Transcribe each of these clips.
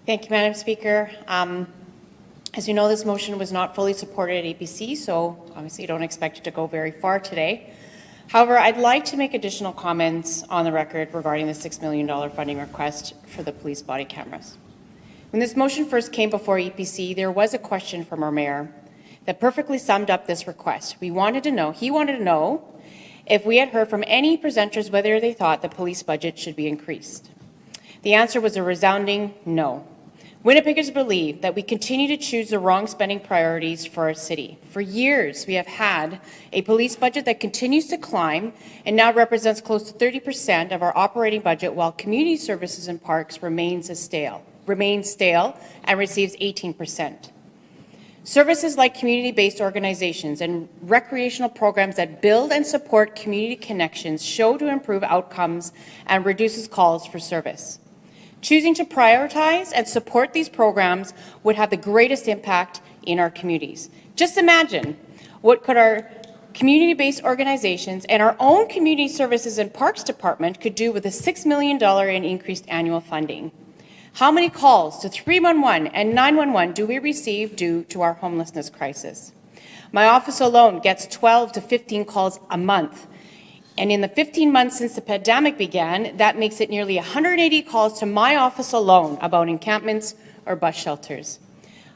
Thank you, Madam Speaker. As you know, this motion was not fully supported at APC, so obviously you don't expect it to go very far today. However, I'd like to make additional comments on the record regarding the $6 million funding request for the police body cameras. When this motion first came before APC, there was a question from our mayor that perfectly summed up this request. He wanted to know if we had heard from any presenters whether they thought the police budget should be increased. The answer was a resounding no. Winnipeggers believe that we continue to choose the wrong spending priorities for our city. For years, we have had a police budget that continues to climb and now represents close to 30% of our operating budget, while community services and parks remains stale and receives 18%. Services like community-based organizations and recreational programs that build and support community connections show to improve outcomes and reduces calls for service. Choosing to prioritize and support these programs would have the greatest impact in our communities. Just imagine what could our community-based organizations and our own community services and parks department could do with a $6 million in increased annual funding. How many calls to 311 and 911 do we receive due to our homelessness crisis? My office alone gets 12 to 15 calls a month. And in the 15 months since the pandemic began, that makes it nearly 180 calls to my office alone about encampments or bus shelters.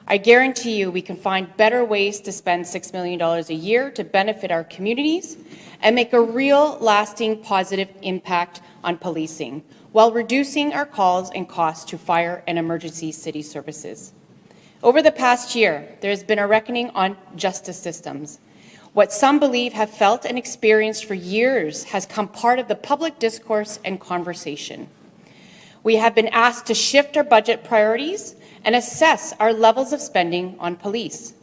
I guarantee you we can find better ways to spend $6 million a year to benefit our communities and make a real, lasting, positive impact on policing, while reducing our calls and costs to fire and emergency city services. Over the past year, there has been a reckoning on justice systems. What some believe have felt and experienced for years has come part of the public discourse and conversation. We have been asked to shift our budget priorities and assess our levels of spending on police.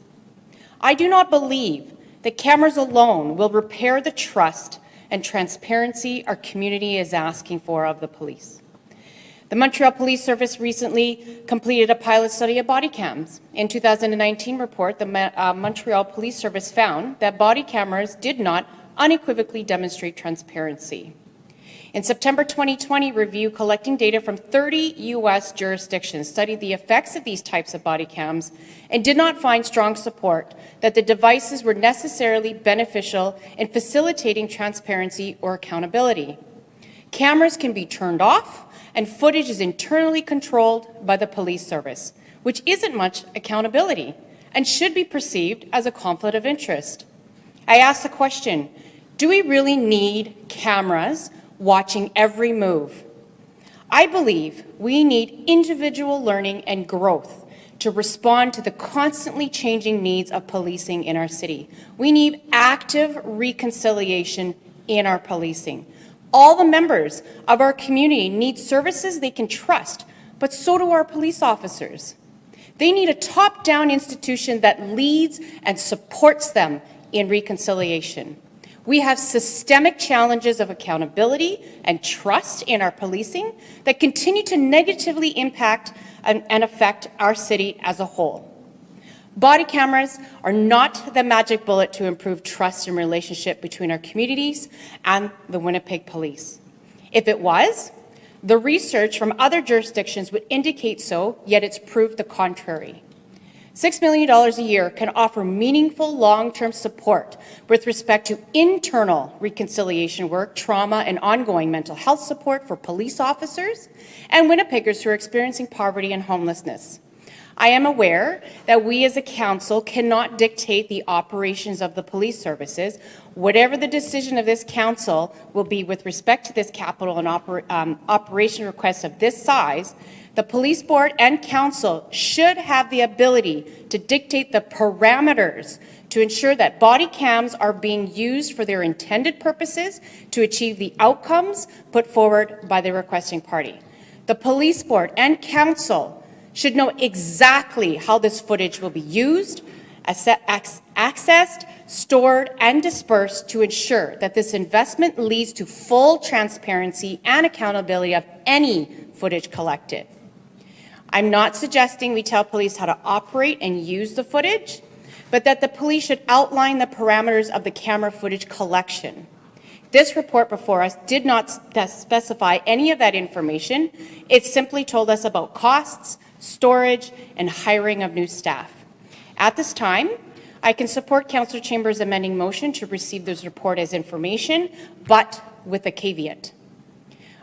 I do not believe that cameras alone will repair the trust and transparency our community is asking for of the police. The Montreal Police Service recently completed a pilot study of body cams. In 2019 report, the Montreal Police Service found that body cameras did not unequivocally demonstrate transparency. In September 2020, review collecting data from 30 U.S. jurisdictions studied the effects of these types of body cams and did not find strong support that the devices were necessarily beneficial in facilitating transparency or accountability. Cameras can be turned off, and footage is internally controlled by the police service, which isn't much accountability and should be perceived as a conflict of interest. I ask the question, do we really need cameras watching every move? I believe we need individual learning and growth to respond to the constantly changing needs of policing in our city. We need active reconciliation in our policing. All the members of our community need services they can trust, but so do our police officers. They need a top-down institution that leads and supports them in reconciliation. We have systemic challenges of accountability and trust in our policing that continue to negatively impact and affect our city as a whole. Body cameras are not the magic bullet to improve trust and relationship between our communities and the Winnipeg Police. If it was, the research from other jurisdictions would indicate so, yet it's proved the contrary. $6 million a year can offer meaningful long-term support with respect to internal reconciliation work, trauma, and ongoing mental health support for police officers and Winnipeggers who are experiencing poverty and homelessness. I am aware that we as a council cannot dictate the operations of the police services. Whatever the decision of this council will be with respect to this capital and operation request of this size, the police board and council should have the ability to dictate the parameters to ensure that body cams are being used for their intended purposes to achieve the outcomes put forward by the requesting party. The police board and council should know exactly how this footage will be used, accessed, stored, and dispersed to ensure that this investment leads to full transparency and accountability of any footage collected. I'm not suggesting we tell police how to operate and use the footage, but that the police should outline the parameters of the camera footage collection. This report before us did not specify any of that information. It simply told us about costs, storage, and hiring of new staff. At this time, I can support Councillor Chambers' amending motion to receive this report as information, but with a caveat.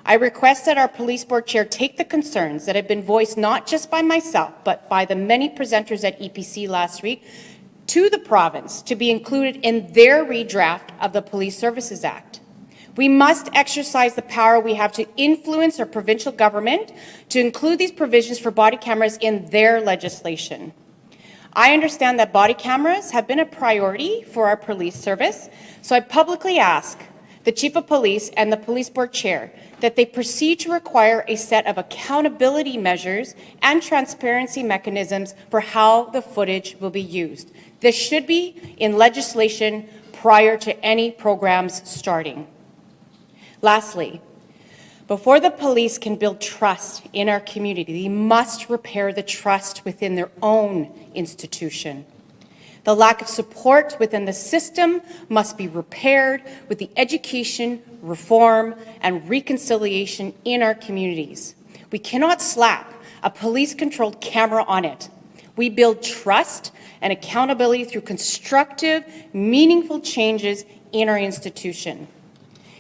I request that our Police Board Chair take the concerns that have been voiced not just by myself, but by the many presenters at EPC last week to the province to be included in their redraft of the Police Services Act. We must exercise the power we have to influence our provincial government to include these provisions for body cameras in their legislation. I understand that body cameras have been a priority for our police service, so I publicly ask the Chief of Police and the Police Board Chair that they proceed to require a set of accountability measures and transparency mechanisms for how the footage will be used. This should be in legislation prior to any programs starting. Lastly, before the police can build trust in our community, they must repair the trust within their own institution. The lack of support within the system must be repaired with the education, reform, and reconciliation in our communities. We cannot slap a police-controlled camera on it. We build trust and accountability through constructive, meaningful changes in our institution.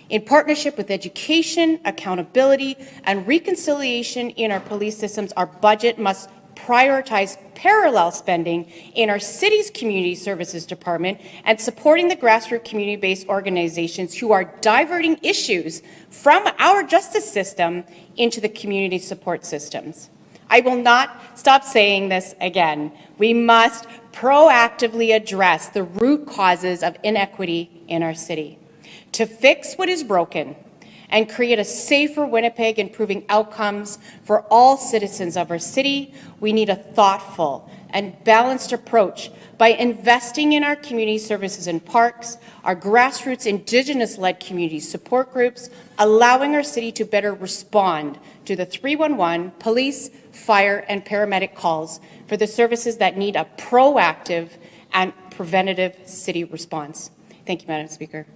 In partnership with education, accountability, and reconciliation in our police systems, our budget must prioritize parallel spending in our city's community services department and supporting the grassroots community-based organizations who are diverting issues from our justice system into the community support systems. I will not stop saying this again. We must proactively address the root causes of inequity in our city. To fix what is broken and create a safer Winnipeg, improving outcomes for all citizens of our city, we need a thoughtful and balanced approach by investing in our community services and parks, our grassroots Indigenous-led community support groups, allowing our city to better respond to the 311 police, fire, and paramedic calls for the services that need a proactive and preventative city response. Thank you, Madam Speaker.